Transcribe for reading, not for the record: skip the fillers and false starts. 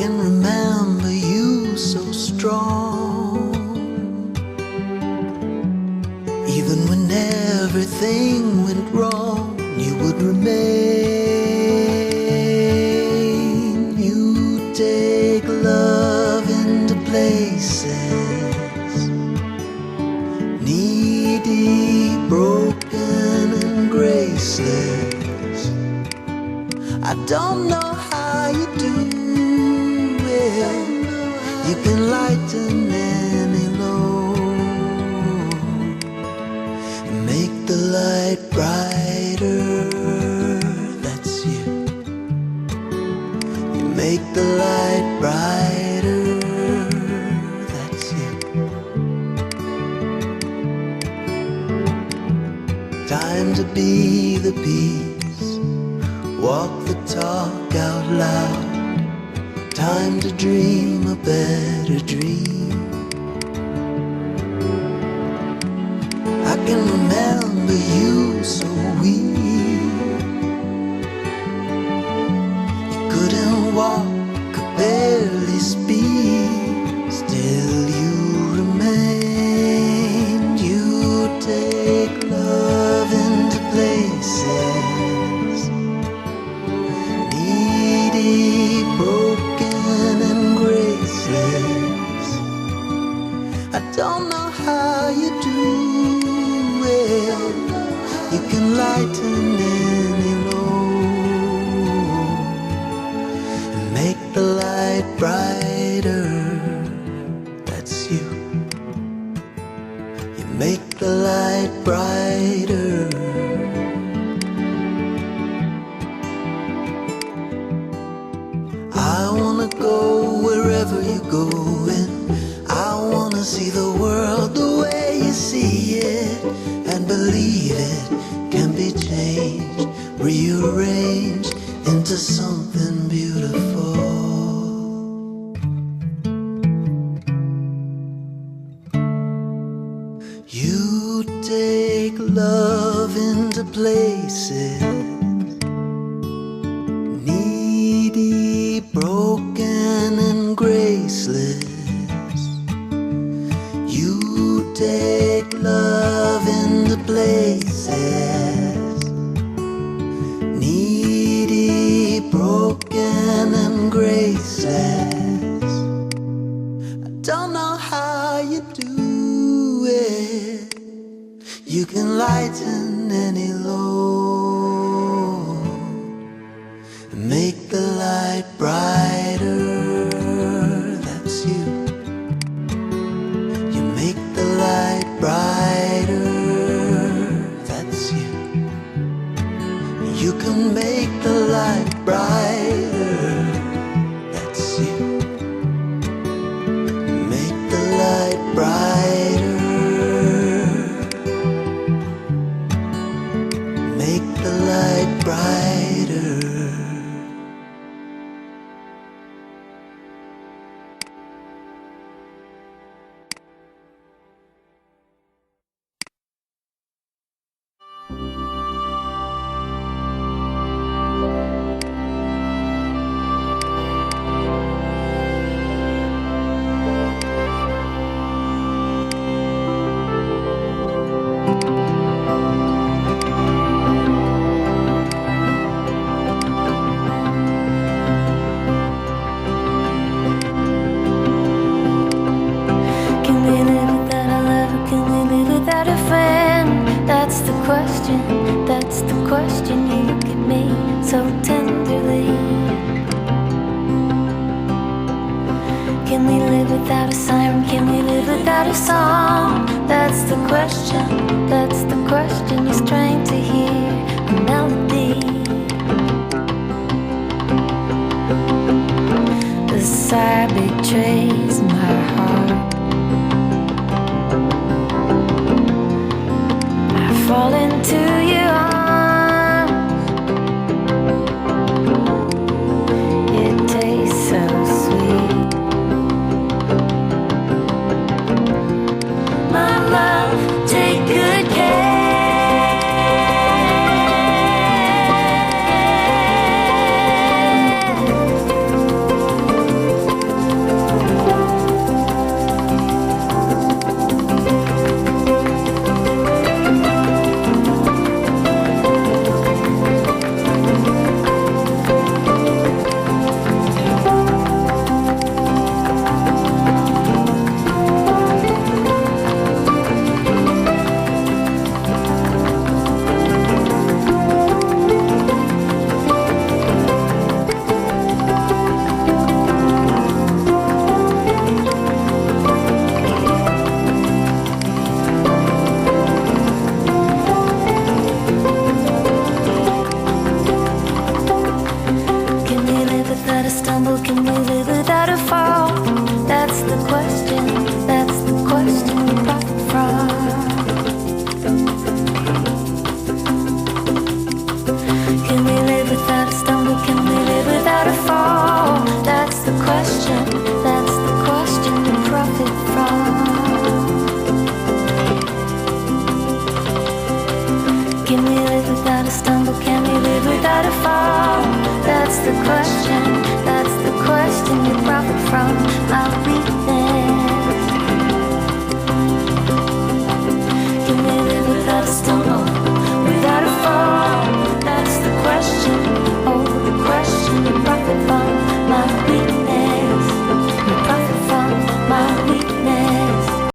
can remember you so strong, even when everything went wrong, you would remain. You take love into places needy, broken and graceless. I don't know how you do it. You can lighten any load, make the light brighter. That's you. You make the light brighter. That's you. Time to be the peace, walk the talk out loud. Time to dream a better dream. I can remember you so weak. You couldn't walk, could barely speak. Still you remain. You take love into places needy, broken and graceless. I don't know how you do it. You can lighten any load and make the light brighter. That's you. You make the light brighter. I wanna go wherever you're going. I wanna see the world the way you see it, and believe it can be changed, rearranged into something beautiful. You take love into places needy, broken and graceless. You take love into places needy, broken and graceless. I don't know how you do it. You can lighten any load and make the light brighter. That's you. You make the light brighter. That's you. You can make the light brighter. That's you. Make the light brighter. Make the light brighter. Can we live without a lover? Can we live without a friend? That's the question, that's the question. You look at me so tenderly. Can we live without a siren? Can we live without a song? That's the question,